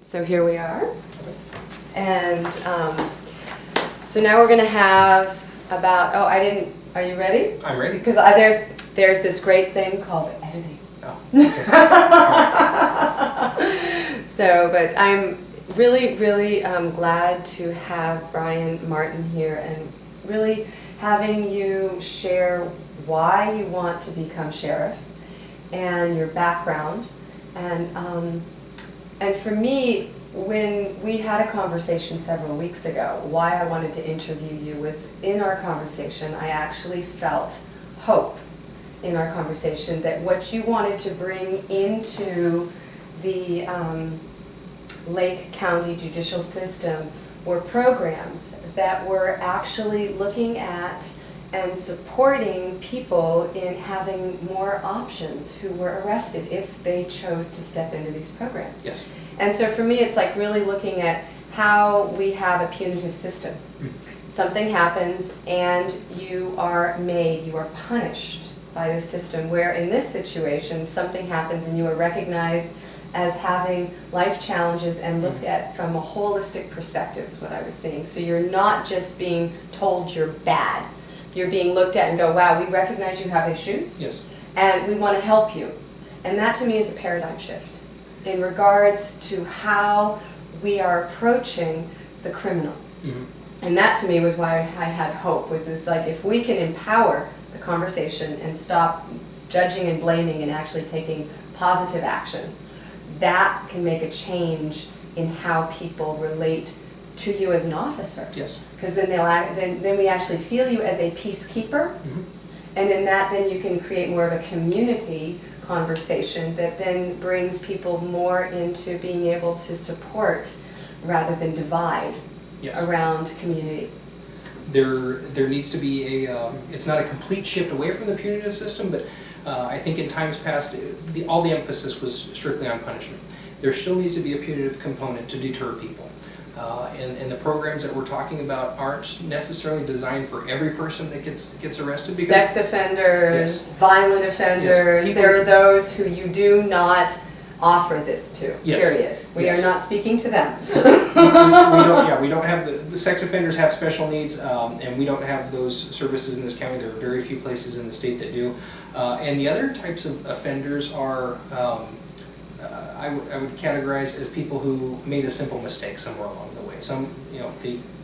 So here we are, and so now we're going to have about, are you ready? I'm ready. Because there's this great thing called editing. Oh, okay. So, but I'm really glad to have Brian Marin here and really having you share why you want to become sheriff and your background. And for me, when we had a conversation several weeks ago, why I wanted to interview you was in our conversation, I actually felt hope in our conversation that what you wanted to bring into the Lake County judicial system were programs that were actually looking at and supporting people in having more options who were arrested if they chose to step into these programs. Yes. And so for me, it's like really looking at how we have a punitive system. Something happens and you are punished by the system, where in this situation, something happens and you are recognized as having life challenges and looked at from a holistic perspective is what I was seeing. So you're not just being told you're bad. You're being looked at and go, wow, we recognize you have issues. Yes. And we want to help you. And that to me is a paradigm shift in regards to how we are approaching the criminal. Mm-hmm. And that to me was why I had hope, was this like, if we can empower the conversation and stop judging and blaming and actually taking positive action, that can make a change in how people relate to you as an officer. Yes. Because then then we actually feel you as a peacekeeper, and in that then you can create more of a community conversation that then brings people more into being able to support rather than divide around community. There needs to be it's not a complete shift away from the punitive system, but I think in times past, all the emphasis was strictly on punishment. There still needs to be a punitive component to deter people. And the programs that we're talking about aren't necessarily designed for every person that gets arrested. Because sex offenders, violent offenders, yes. there are those who you do not offer this to, period. We are not speaking to them. we don't have the sex offenders have special needs, and we don't have those services in this county. There are very few places in the state that do. And the other types of offenders are, I would categorize as people who made a simple mistake somewhere along the way. Some,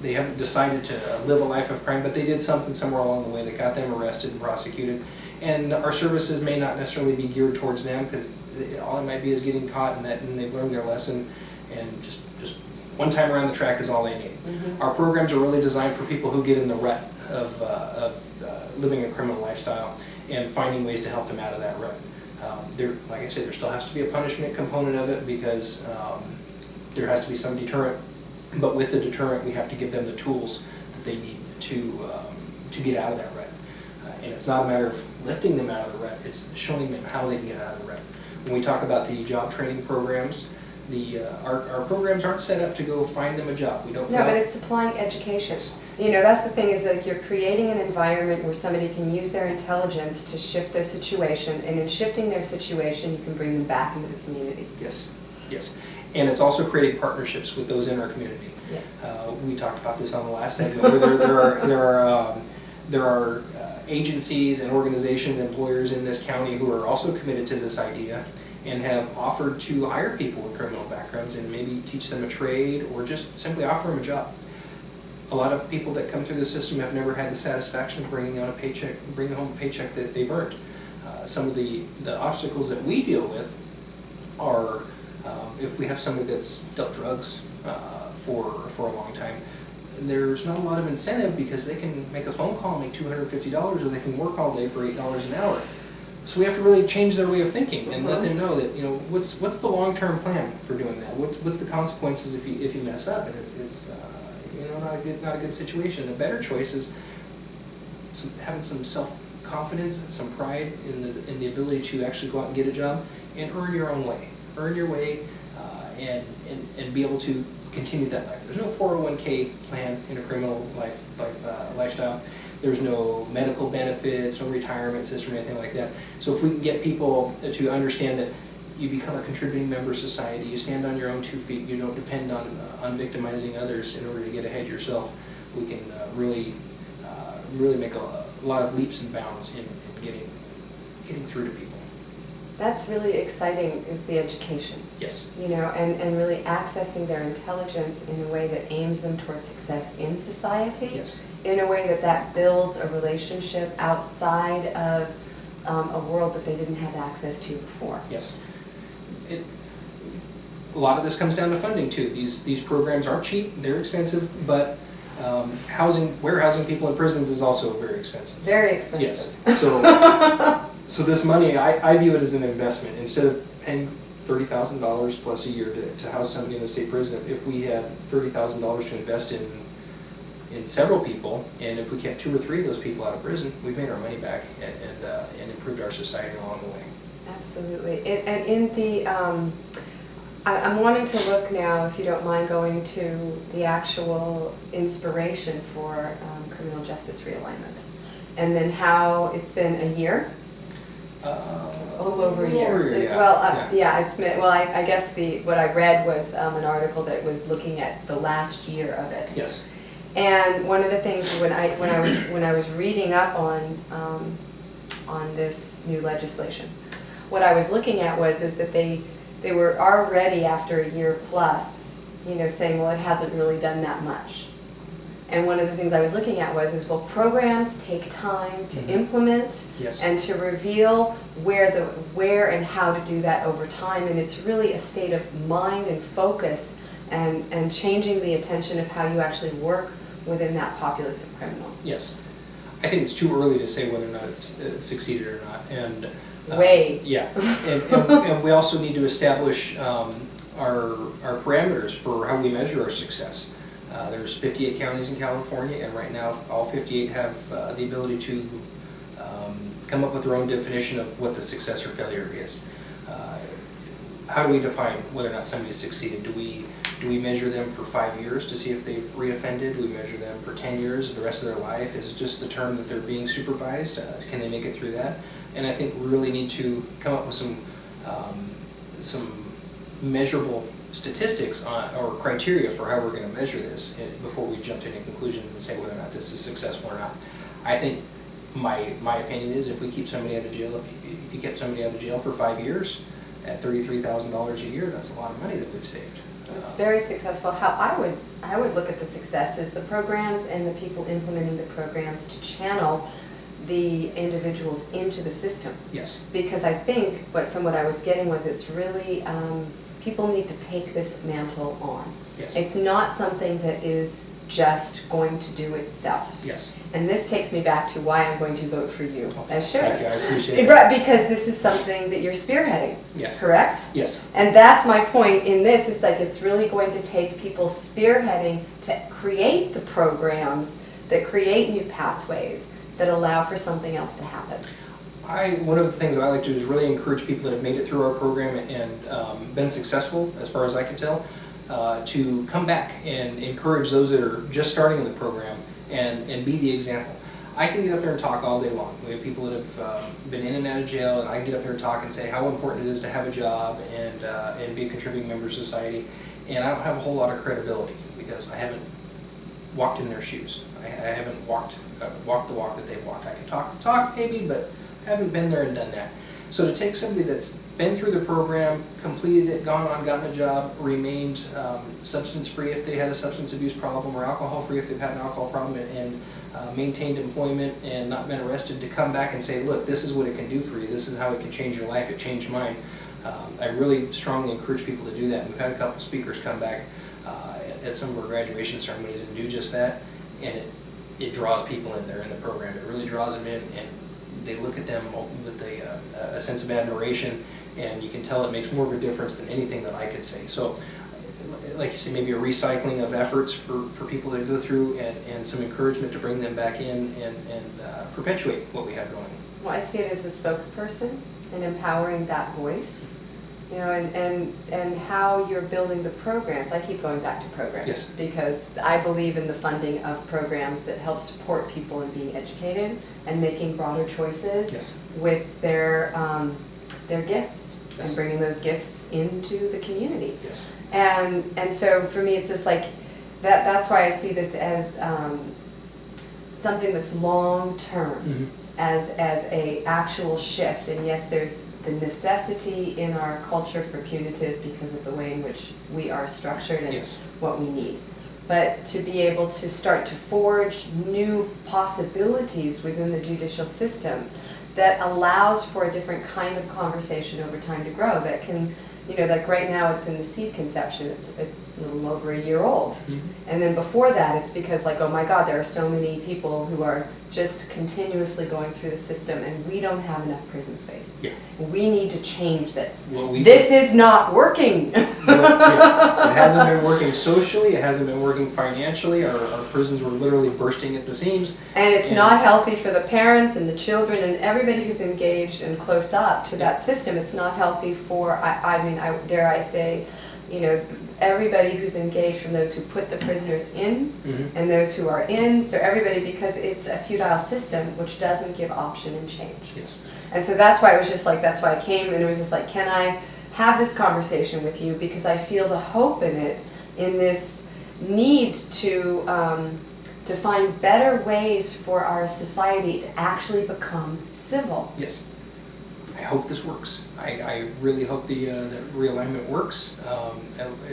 they haven't decided to live a life of crime, but they did something somewhere along the way that got them arrested and prosecuted. And our services may not necessarily be geared towards them, because all it might be is getting caught and they've learned their lesson, and just one time around the track is all they need. Our programs are really designed for people who get in the rut of living a criminal lifestyle and finding ways to help them out of that rut. Like I said, there still has to be a punishment component of it, because there has to be some deterrent. But with the deterrent, we have to give them the tools that they need to get out of that rut. And it's not a matter of lifting them out of the rut; it's showing them how they can get out of the rut. When we talk about the job training programs, our programs aren't set up to go find them a job. We don't. No, but it's supplying education. That's the thing, is that you're creating an environment where somebody can use their intelligence to shift their situation, and in shifting their situation, you can bring them back into the community. Yes, yes. And it's also creating partnerships with those in our community. Yes. We talked about this on the last segment, where there are agencies and organizations and employers in this county who are also committed to this idea and have offered to hire people with criminal backgrounds and maybe teach them a trade or just simply offer them a job. A lot of people that come through the system have never had the satisfaction of bringing home a paycheck that they've earned. Some of the obstacles that we deal with are if we have somebody that's dealt drugs for a long time, there's not a lot of incentive, because they can make a phone call and make $250, or they can work all day for $8 an hour. So we have to really change their way of thinking and let them know that what's the long-term plan for doing that. What's the consequences if you mess up, and it's not a good situation. A better choice is having some self-confidence and some pride in the ability to actually go out and get a job and earn your own way, and be able to continue that life. There's no 401k plan in a criminal lifestyle. There's no medical benefits, no retirement system, or anything like that. So if we can get people to understand that you become a contributing member of society, you stand on your own 2 feet, you don't depend on victimizing others in order to get ahead yourself, we can really make a lot of leaps and bounds in getting through to people. That's really exciting, is the education. Yes. You know, and really accessing their intelligence in a way that aims them towards success in society. Yes. In a way that builds a relationship outside of a world that they didn't have access to before. Yes. A lot of this comes down to funding too. These programs are cheap, they're expensive, but warehousing people in prisons is also very expensive. Very expensive. Yes. So this money, I view it as an investment. Instead of paying $30,000 plus a year to house somebody in the state prison, if we had $30,000 to invest in several people, and if we kept 2 or 3 of those people out of prison, we've made our money back and improved our society along the way. Absolutely. And in the, I'm wanting to look now, if you don't mind, going to the actual inspiration for Criminal Justice Realignment, and then how it's been a year. A little over a year. Yeah. Well, yeah, it's been, well, I guess what I read was an article that was looking at the last year of it. Yes. And one of the things when I was reading up on this new legislation, what I was looking at is that they were already, after a year plus, you know, saying, well, it hasn't really done that much. And one of the things I was looking at was well, programs take time to implement. Yes. And to reveal where and how to do that over time. And it's really a state of mind and focus and changing the attention of how you actually work within that populace of criminal. Yes. I think it's too early to say whether or not it's succeeded or not. And yeah. And we also need to establish our parameters for how we measure our success. There's 58 counties in California, and right now all 58 have the ability to come up with their own definition of what the success or failure is. How do we define whether or not somebody's succeeded? Do we measure them for 5 years to see if they've reoffended? Do we measure them for 10 years, the rest of their life? Is it just the term that they're being supervised? Can they make it through that? And I think we really need to come up with some measurable statistics or criteria for how we're going to measure this before we jump to any conclusions and say whether or not this is successful or not. I think my opinion is if we keep somebody out of jail, if you kept somebody out of jail for 5 years at $33,000 a year, that's a lot of money that we've saved. It's very successful. How I would look at the success is the programs and the people implementing the programs to channel the individuals into the system. Yes. Because I think from what I was getting was it's really people need to take this mantle on. Yes. It's not something that is just going to do itself. Yes. And this takes me back to why I'm going to vote for you as sheriff. Thank you, I appreciate it. Right, because this is something that you're spearheading. Yes. Correct? Yes. And that's my point in this. It's like it's really going to take people spearheading to create the programs that create new pathways that allow for something else to happen. One of the things that I like to do is really encourage people that have made it through our program and been successful, as far as I can tell, to come back and encourage those that are just starting in the program and be the example. I can get up there and talk all day long. We have people that have been in and out of jail, and I can get up there and talk and say how important it is to have a job and be a contributing member of society. And I don't have a whole lot of credibility because I haven't walked in their shoes. I haven't walked the walk that they've walked. I can talk the talk maybe, but I haven't been there and done that. So to take somebody that's been through the program, completed it, gone on, gotten a job, remained substance-free if they had a substance abuse problem, or alcohol-free if they've had an alcohol problem, and maintained employment and not been arrested, to come back and say, look, this is what it can do for you, this is how it can change your life, it changed mine. I really strongly encourage people to do that. We've had a couple speakers come back at some of our graduation ceremonies and do just that, and it draws people in there in the program. It really draws them in, and they look at them with a sense of admiration, and you can tell it makes more of a difference than anything that I could say. So, like you say, maybe a recycling of efforts for people that go through, and some encouragement to bring them back in and perpetuate what we have going. Well, I see it as the spokesperson and empowering that voice, you know, and how you're building the programs. I keep going back to programs. Yes. Because I believe in the funding of programs that help support people in being educated and making broader choices. Yes. With their gifts. Yes. and bringing those gifts into the community. Yes. And so for me, it's just like, that's why I see this as something that's long-term, as a actual shift. And yes, there's the necessity in our culture for punitive because of the way in which we are structured and Yes. what we need. But to be able to start to forge new possibilities within the judicial system that allows for a different kind of conversation over time to grow, that can, like right now it's in the seed conception, it's a little over a year old. And then before that, it's because like, oh my God, there are so many people who are just continuously going through the system and we don't have enough prison space. Yeah. We need to change this. Well, This is not working. It hasn't been working socially, it hasn't been working financially, our prisons were literally bursting at the seams. And it's not healthy for the parents and the children and everybody who's engaged and close up to that system. It's not healthy for, dare I say, everybody who's engaged, from those who put the prisoners in and those who are in, so everybody, because it's a feudal system which doesn't give option and change. Yes. And so that's why it was just like, that's why I came and it was just like, can I have this conversation with you, because I feel the hope in it, in this need to find better ways for our society to actually become civil. Yes. I hope this works. I really hope the realignment works.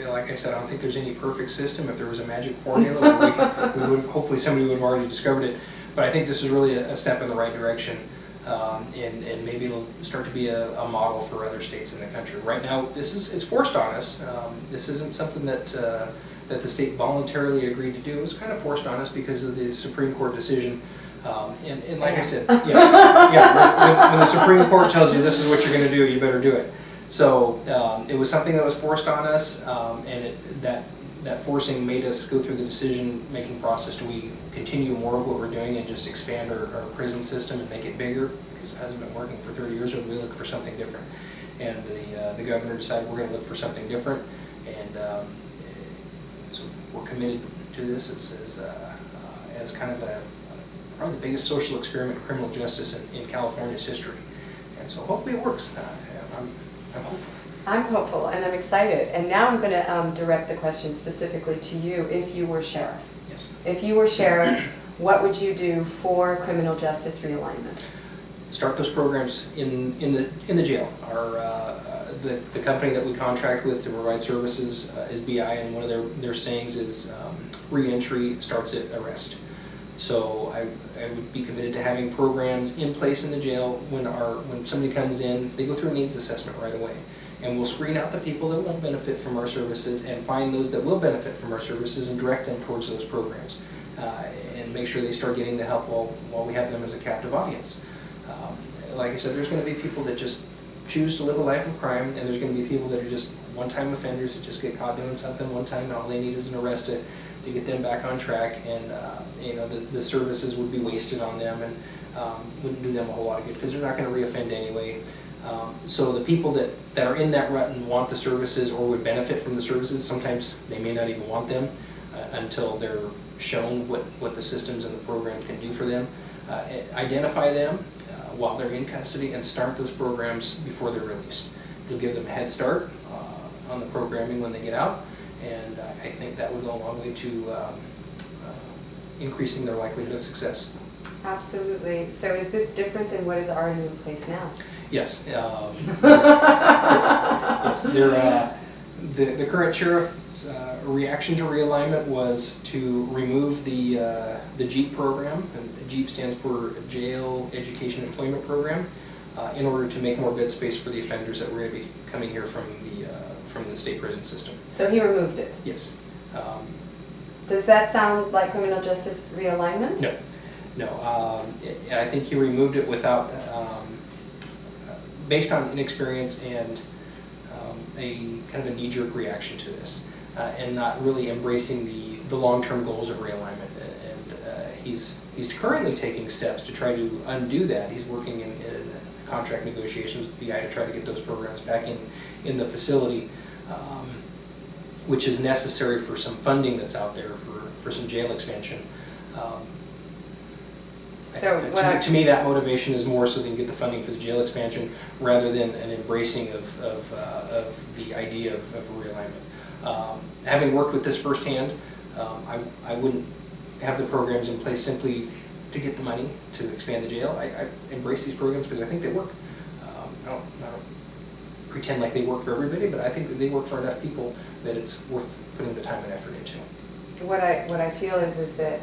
Like I said, I don't think there's any perfect system. If there was a magic formula, we would hopefully somebody would have already discovered it. But I think this is really a step in the right direction, and maybe it'll start to be a model for other states in the country. Right now, it's forced on us. This isn't something that the state voluntarily agreed to do. It was kind of forced on us because of the Supreme Court decision. And like I said, yes, when the Supreme Court tells you this is what you're going to do, you better do it. So it was something that was forced on us, and that forcing made us go through the decision-making process. Do we continue more of what we're doing and just expand our prison system and make it bigger? Because it hasn't been working for 30 years, or do we look for something different? And the governor decided we're going to look for something different, and so we're committed to this as kind of probably the biggest social experiment in criminal justice in California's history. And so hopefully it works. I'm hopeful. I'm hopeful and I'm excited. And now I'm going to direct the question specifically to you. If you were sheriff, Yes. If you were sheriff, what would you do for criminal justice realignment? Start those programs in the jail. The company that we contract with to provide services is BI, and one of their sayings is re-entry starts at arrest. So I would be committed to having programs in place in the jail. When somebody comes in, they go through a needs assessment right away. And we'll screen out the people that won't benefit from our services and find those that will benefit from our services and direct them towards those programs. And make sure they start getting the help while we have them as a captive audience. Like I said, there's going to be people that just choose to live a life of crime, and there's going to be people that are just one-time offenders that just get caught doing something one time and all they need is an arrest to get them back on track, and the services would be wasted on them and wouldn't do them a whole lot of good because they're not going to reoffend anyway. So the people that are in that rut and want the services or would benefit from the services, sometimes they may not even want them until they're shown what the systems and the programs can do for them. Identify them while they're in custody and start those programs before they're released. It'll give them a head start on the programming when they get out, and I think that would go a long way to increasing their likelihood of success. Absolutely. So is this different than what is already in place now? Yes. The current sheriff's reaction to realignment was to remove the JEEP program, and JEEP stands for Jail Education Employment Program, in order to make more bed space for the offenders that were going to be coming here from the state prison system. So he removed it? Yes. Does that sound like criminal justice realignment? No. No. I think he removed it without, based on inexperience and a kind of a knee-jerk reaction to this, and not really embracing the long-term goals of realignment. And he's currently taking steps to try to undo that. He's working in contract negotiations with BI to try to get those programs back in the facility, which is necessary for some funding that's out there for some jail expansion. So what To me, that motivation is more so they can get the funding for the jail expansion rather than an embracing of the idea of realignment. Having worked with this firsthand, I wouldn't have the programs in place simply to get the money to expand the jail. I embrace these programs because I think they work. I don't pretend like they work for everybody, but I think that they work for enough people that it's worth putting the time and effort into. What I feel is that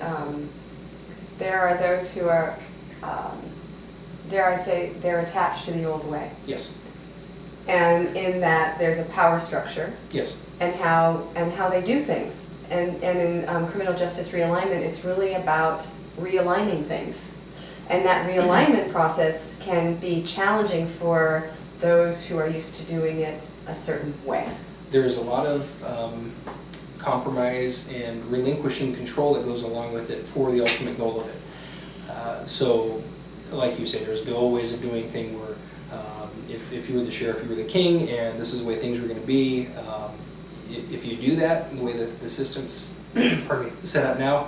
there are those who are, dare I say, they're attached to the old way. Yes. And in that there's a power structure. Yes. And how they do things. And in Criminal Justice Realignment, it's really about realigning things. And that realignment process can be challenging for those who are used to doing it a certain way. There's a lot of compromise and relinquishing control that goes along with it for the ultimate goal of it. So, like you say, there's the old ways of doing things where if you were the sheriff, you were the king, and this is the way things were going to be. If you do that, the way the system's pardon me, set up now,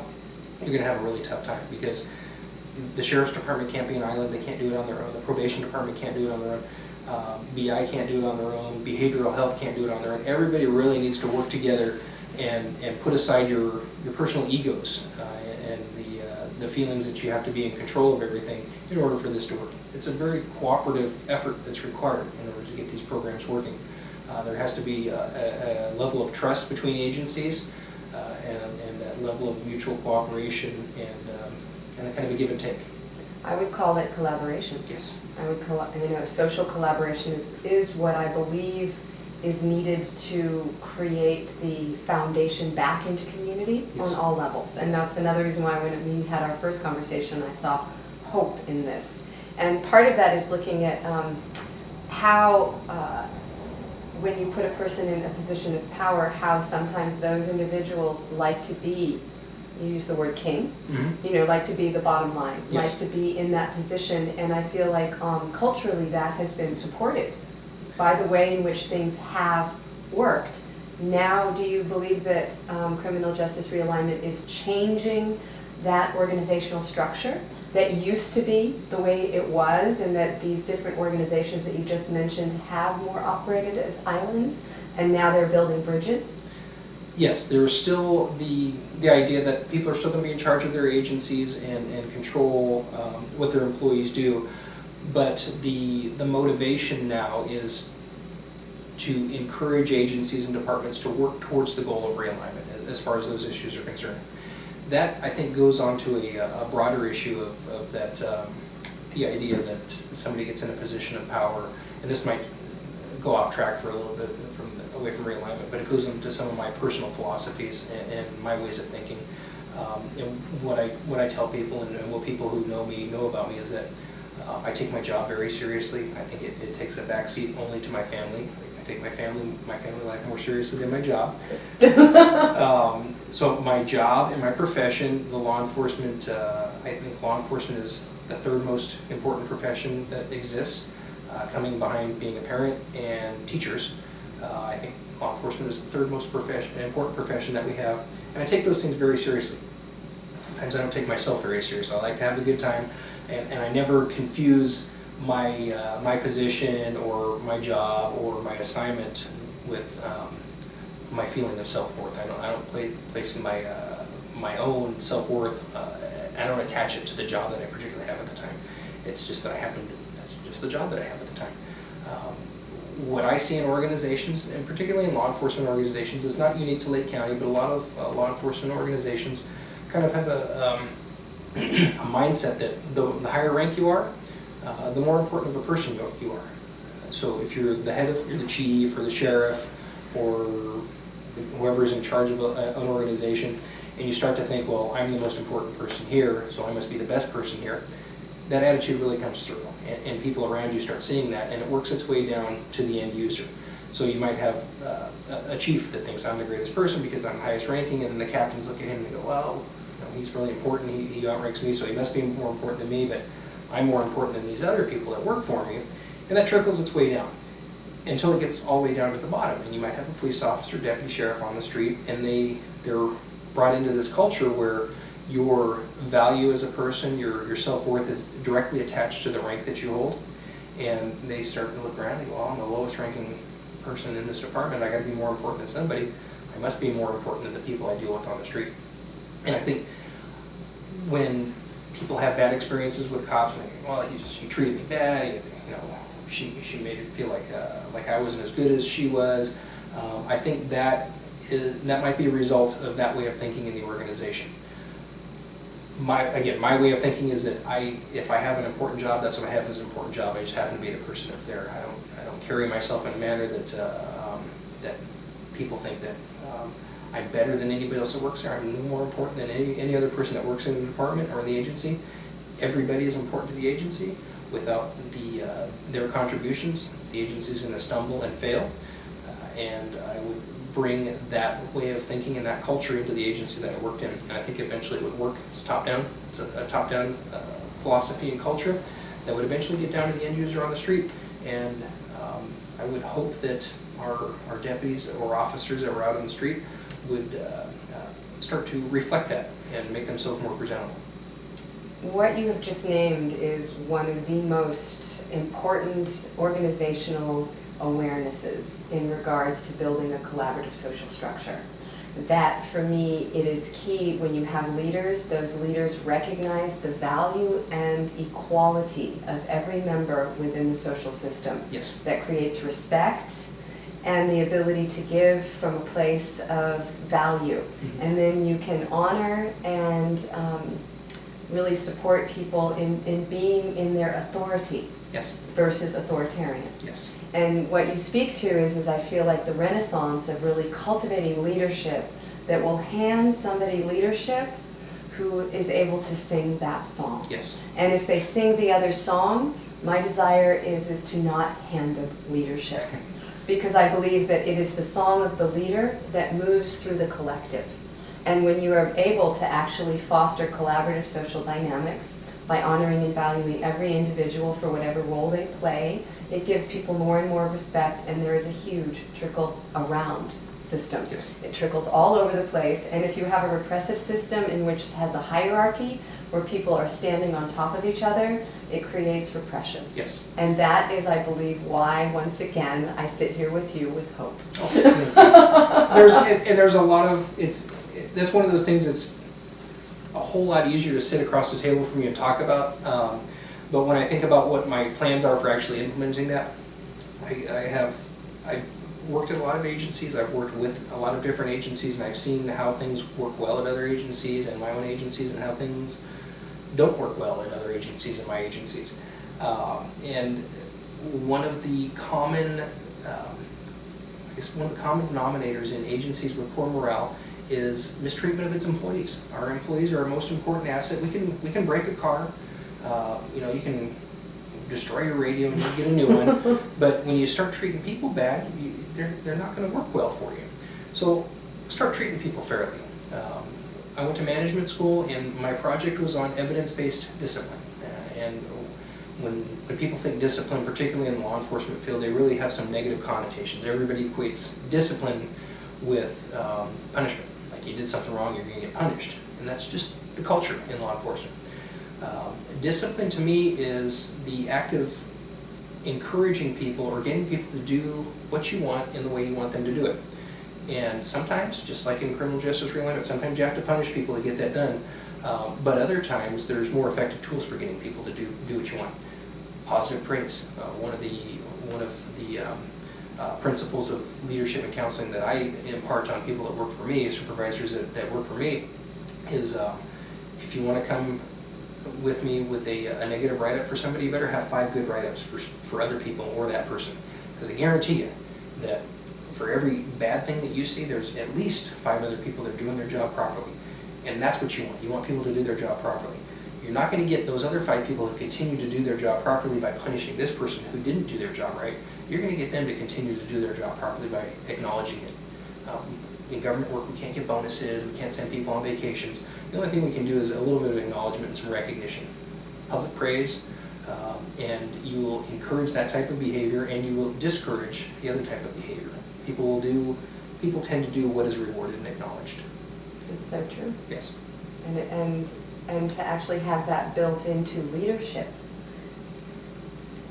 you're going to have a really tough time because the sheriff's department can't be an island. They can't do it on their own. The probation department can't do it on their own. BI can't do it on their own. Behavioral health can't do it on their own. Everybody really needs to work together and put aside your personal egos and the feelings that you have to be in control of everything in order for this to work. It's a very cooperative effort that's required in order to get these programs working. There has to be a level of trust between agencies and that level of mutual cooperation and a kind of a give and take. I would call it collaboration. Yes. I would social collaboration is what I believe is needed to create the foundation back into community. Yes. On all levels. And that's another reason why when we had our first conversation, I saw hope in this. And part of that is looking at how, when you put a person in a position of power, how sometimes those individuals like to be, you use the word king, like to be the bottom line, yes. like to be in that position. And I feel like culturally that has been supported by the way in which things have worked. Now, do you believe that Criminal Justice Realignment is changing that organizational structure that used to be the way it was, and that these different organizations that you just mentioned have more operated as islands, and now they're building bridges? Yes, there's still the idea that people are still going to be in charge of their agencies and control what their employees do, but the motivation now is to encourage agencies and departments to work towards the goal of realignment as far as those issues are concerned. That, I think, goes on to a broader issue of that, the idea that somebody gets in a position of power, and this might go off track for a little bit away from realignment, but it goes into some of my personal philosophies and my ways of thinking. And what I tell people and what people who know me know about me is that I take my job very seriously. I think it takes a backseat only to my family. I take my family life more seriously than my job. So my job and my profession, the law enforcement, I think law enforcement is the third most important profession that exists, coming behind being a parent and teachers. I think law enforcement is the third most important profession that we have, and I take those things very seriously. Sometimes I don't take myself very seriously. I like to have a good time, and I never confuse my position or my job or my assignment with my feeling of self-worth. I don't place my own self-worth. I don't attach it to the job that I particularly have at the time. It's just that that's just the job that I have at the time. What I see in organizations, and particularly in law enforcement organizations, is not unique to Lake County, but a lot of law enforcement organizations kind of have a mindset that the higher rank you are, the more important of a person you are. So if you're you're the chief or the sheriff or whoever's in charge of an organization, and you start to think, well, I'm the most important person here, so I must be the best person here, that attitude really comes through, and people around you start seeing that, and it works its way down to the end user. So you might have a chief that thinks I'm the greatest person because I'm highest ranking, and then the captains look at him and go, well, he's really important, he outranks me, so he must be more important than me, but I'm more important than these other people that work for me, and that trickles its way down until it gets all the way down to the bottom, and you might have a police officer, deputy sheriff on the street, and they're brought into this culture where your value as a person, your self-worth is directly attached to the rank that you hold. And they start to look around and go, well, I'm the lowest ranking person in this department. I got to be more important than somebody. I must be more important than the people I deal with on the street. And I think when people have bad experiences with cops, and they go, well, he treated me bad. She made it feel like I wasn't as good as she was. I think that might be a result of that way of thinking in the organization. My way of thinking is that if I have an important job, that's what I have as an important job. I just happen to be the person that's there. I don't carry myself in a manner that that people think that I'm better than anybody else that works there. I'm no more important than any other person that works in the department or in the agency. Everybody is important to the agency. Without their contributions, the agency is going to stumble and fail. And I would bring that way of thinking and that culture into the agency that I worked in. And I think eventually it would work. It's top-down. It's a top-down philosophy and culture that would eventually get down to the end user on the street. And I would hope that our deputies or officers that were out on the street would start to reflect that and make themselves more presentable. What you have just named is one of the most important organizational awarenesses in regards to building a collaborative social structure. That, for me, it is key when you have leaders. Those leaders recognize the value and equality of every member within the social system. Yes. That creates respect and the ability to give from a place of value. Mm-hmm. And then you can honor and really support people in being in their authority. Yes. Versus authoritarian. Yes. And what you speak to is I feel like the renaissance of really cultivating leadership that will hand somebody leadership who is able to sing that song. Yes. And if they sing the other song, my desire is to not hand them leadership. Because I believe that it is the song of the leader that moves through the collective. And when you are able to actually foster collaborative social dynamics by honoring and valuing every individual for whatever role they play, it gives people more and more respect, and there is a huge trickle around system. Yes. It trickles all over the place, and if you have a repressive system in which has a hierarchy where people are standing on top of each other, it creates repression. Yes. And that is, I believe, why, once again, I sit here with you with hope. Oh, there's a lot of, that's one of those things that's a whole lot easier to sit across the table from you and talk about. But when I think about what my plans are for actually implementing that, I've worked at a lot of agencies. I've worked with a lot of different agencies, and I've seen how things work well at other agencies and my own agencies, and how things don't work well at other agencies and my agencies. And one of the common, one of the common denominators in agencies with poor morale is mistreatment of its employees. Our employees are our most important asset. We can break a car. You can destroy your radio and you get a new one. But when you start treating people bad, they're not going to work well for you. So start treating people fairly. I went to management school, and my project was on evidence-based discipline. And when people think discipline, particularly in the law enforcement field, they really have some negative connotations. Everybody equates discipline with punishment. Like, you did something wrong, you're going to get punished. And that's just the culture in law enforcement. Discipline to me is the act of encouraging people or getting people to do what you want in the way you want them to do it. And sometimes, just like in Criminal Justice Realignment, sometimes you have to punish people to get that done. But other times, there's more effective tools for getting people to do what you want. Positive praise. One of the principles of leadership and counseling that I impart on people that work for me, supervisors that work for me, is if you want to come with me with a negative write-up for somebody, you better have 5 good write-ups for other people or that person. Because I guarantee you that for every bad thing that you see, there's at least 5 other people that are doing their job properly. And that's what you want. You want people to do their job properly. You're not going to get those other 5 people who continue to do their job properly by punishing this person who didn't do their job right. You're going to get them to continue to do their job properly by acknowledging it. In government work, we can't get bonuses, we can't send people on vacations. The only thing we can do is a little bit of acknowledgement and some recognition. Public praise, and you will encourage that type of behavior, and you will discourage the other type of behavior. People tend to do what is rewarded and acknowledged. It's so true. Yes. and to actually have that built into leadership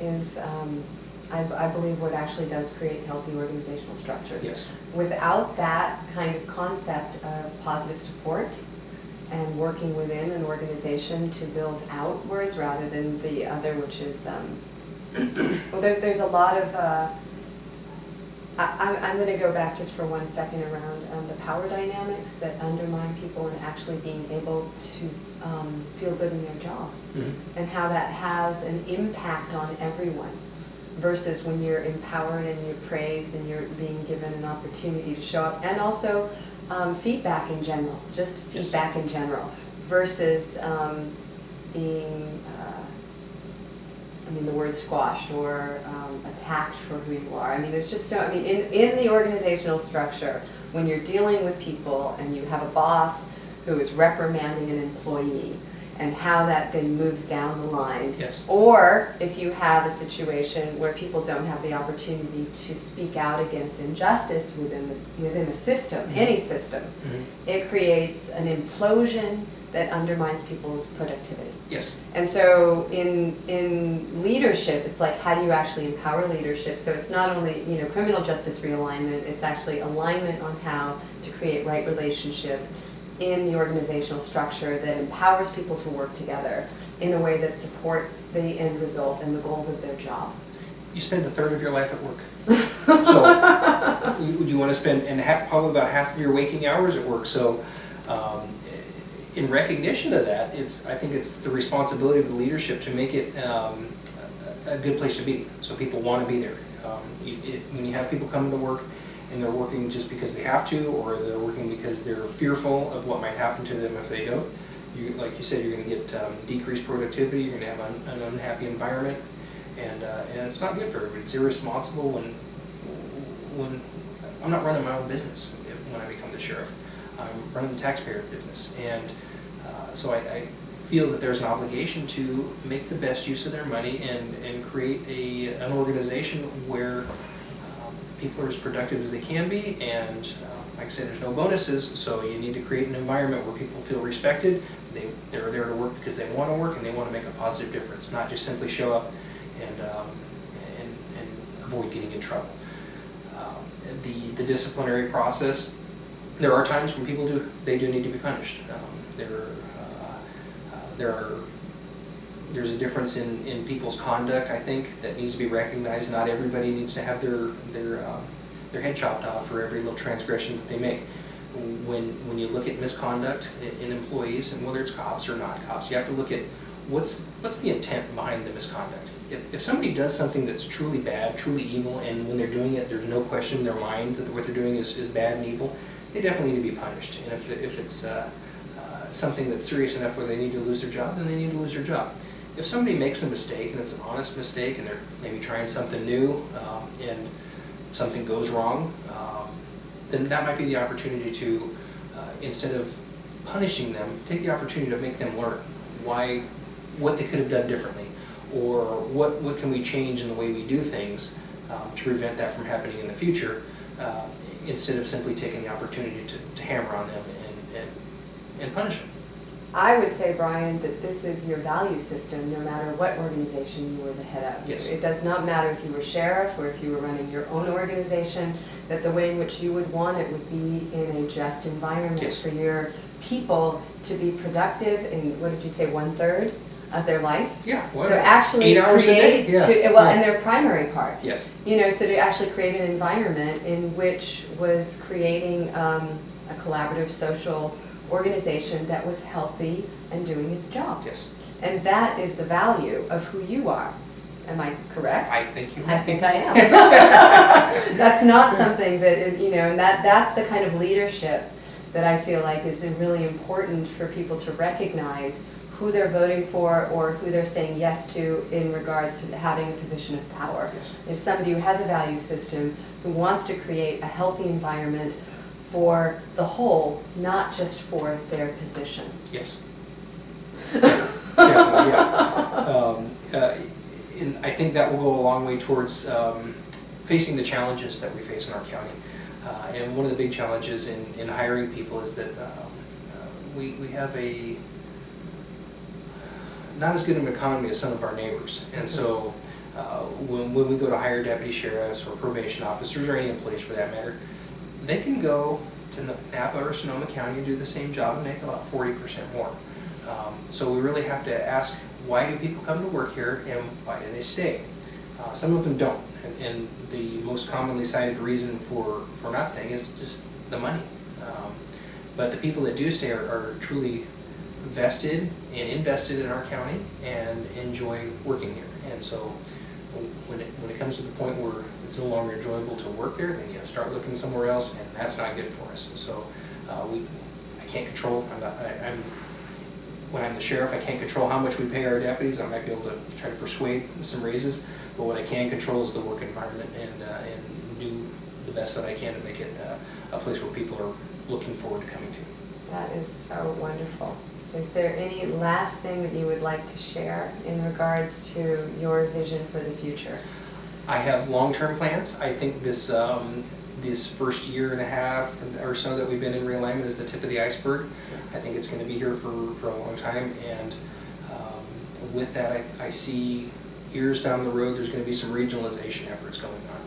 is, I believe, what actually does create healthy organizational structures. Yes. Without that kind of concept of positive support and working within an organization to build outwards rather than the other, which is, well, there's a lot of, I'm going to go back just for 1 second around the power dynamics that undermine people and actually being able to feel good in their job, and how that has an impact on everyone versus when you're empowered and you're praised and you're being given an opportunity to show up, and also feedback in general, just feedback in general, versus being, I mean, the word squashed or attacked for who you are. I mean, there's just so, I mean, in the organizational structure, when you're dealing with people and you have a boss who is reprimanding an employee, and how that then moves down the line. Yes. Or if you have a situation where people don't have the opportunity to speak out against injustice within a system, any system, it creates an implosion that undermines people's productivity. Yes. And so in leadership, it's like, how do you actually empower leadership? So it's not only, you know, criminal justice realignment, it's actually alignment on how to create right relationship in the organizational structure that empowers people to work together in a way that supports the end result and the goals of their job. You spend a third of your life at work. So you want to spend, and probably about half of your waking hours at work. So in recognition of that, I think it's the responsibility of the leadership to make it a good place to be, so people want to be there. When you have people coming to work and they're working just because they have to, or they're working because they're fearful of what might happen to them if they don't, like you said, you're going to get decreased productivity, you're going to have an unhappy environment, and it's not good for everybody. It's irresponsible when I'm not running my own business when I become the sheriff. I'm running the taxpayer business, and so I feel that there's an obligation to make the best use of their money and create an organization where people are as productive as they can be, and like I said, there's no bonuses, so you need to create an environment where people feel respected. They're there to work because they want to work and they want to make a positive difference, not just simply show up and avoid getting in trouble. The disciplinary process, there are times when people do need to be punished. There's a difference in people's conduct, I think, that needs to be recognized. Not everybody needs to have their head chopped off for every little transgression that they make. When you look at misconduct in employees, and whether it's cops or not cops, you have to look at what's the intent behind the misconduct. If somebody does something that's truly bad, truly evil, and when they're doing it, there's no question in their mind that what they're doing is bad and evil, they definitely need to be punished. And if it's something that's serious enough where they need to lose their job, then they need to lose their job. If somebody makes a mistake, and it's an honest mistake, and they're maybe trying something new, and something goes wrong, then that might be the opportunity to, instead of punishing them, take the opportunity to make them learn what they could have done differently, or what can we change in the way we do things to prevent that from happening in the future, instead of simply taking the opportunity to hammer on them and punish them. I would say, Brian, that this is your value system no matter what organization you were the head of. Yes. It does not matter if you were sheriff or if you were running your own organization, that the way in which you would want it would be in a just environment. Yes. For your people to be productive in, what did you say, 1/3 of their life? Yeah. Well, so actually 8 hours create, a day? Yeah. and their primary part. Yes. You know, so to actually create an environment in which was creating a collaborative social organization that was healthy and doing its job. Yes. And that is the value of who you are. Am I correct? I think you are. I think I am. That's not something that is, you know, and that's the kind of leadership that I feel like is really important for people to recognize who they're voting for or who they're saying yes to in regards to having a position of power. Yes. Is somebody who has a value system, who wants to create a healthy environment for the whole, not just for their position. Yes. Definitely, yeah. And I think that will go a long way towards facing the challenges that we face in our county. And one of the big challenges in hiring people is that we have not as good an economy as some of our neighbors. And so when we go to hire deputy sheriffs or probation officers or any employees for that matter, they can go to Napa or Sonoma County and do the same job and make about 40% more. So we really have to ask, why do people come to work here and why do they stay? Some of them don't, and the most commonly cited reason for not staying is just the money. But the people that do stay are truly vested and invested in our county and enjoy working here. And so when it comes to the point where it's no longer enjoyable to work there, then you start looking somewhere else, and that's not good for us. So I can't control. When I'm the sheriff, I can't control how much we pay our deputies. I might be able to try to persuade some raises, but what I can control is the work environment and do the best that I can to make it a place where people are looking forward to coming to. That is so wonderful. Is there any last thing that you would like to share in regards to your vision for the future? I have long-term plans. I think this first year and a half or so that we've been in realignment is the tip of the iceberg. I think it's going to be here for a long time, and with that I see years down the road there's going to be some regionalization efforts going on.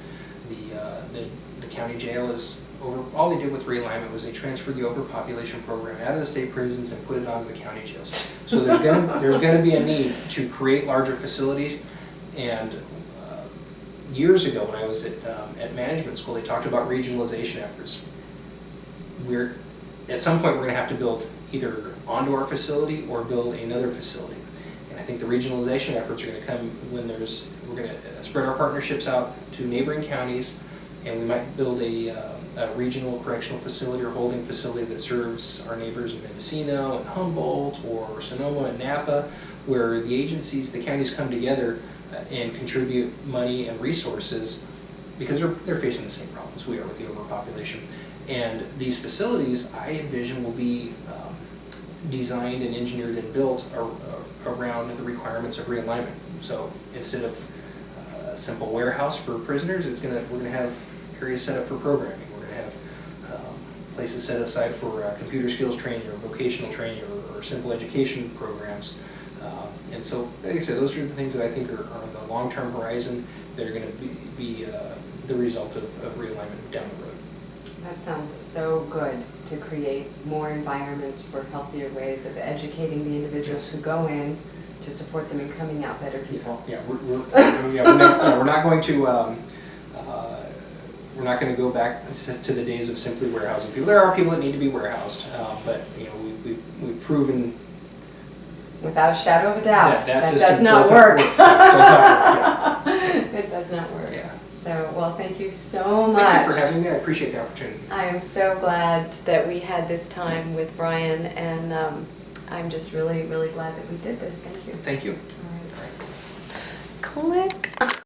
The county jail is over. All they did with realignment was they transferred the overpopulation program out of the state prisons and put it onto the county jails. So there's going to be a need to create larger facilities. And years ago when I was at management school, they talked about regionalization efforts. At some point we're going to have to build either onto our facility or build another facility. And I think the regionalization efforts are going to come when we're going to spread our partnerships out to neighboring counties, and we might build a regional correctional facility or holding facility that serves our neighbors in Mendocino and Humboldt or Sonoma and Napa, where the agencies, the counties come together and contribute money and resources because they're facing the same problems we are with the overpopulation. And these facilities, I envision, will be designed and engineered and built around the requirements of realignment. So instead of a simple warehouse for prisoners, we're going to have areas set up for programming. We're going to have places set aside for computer skills training or vocational training or simple education programs. And so, like I said, those are the things that I think are on the long-term horizon that are going to be the result of realignment down the road. That sounds so good, to create more environments for healthier ways of educating the individuals who go in to support them in coming out better people. Yeah, we're not going to we're not going to go back to the days of simply warehousing people. There are people that need to be warehoused, but we've proven without a shadow of a doubt that system does not work. It does not work. It does not work. Yeah. So, well, thank you so much. Thank you for having me. I appreciate the opportunity. I am so glad that we had this time with Brian, and I'm just really, really glad that we did this. Thank you. Thank you. All right. Click.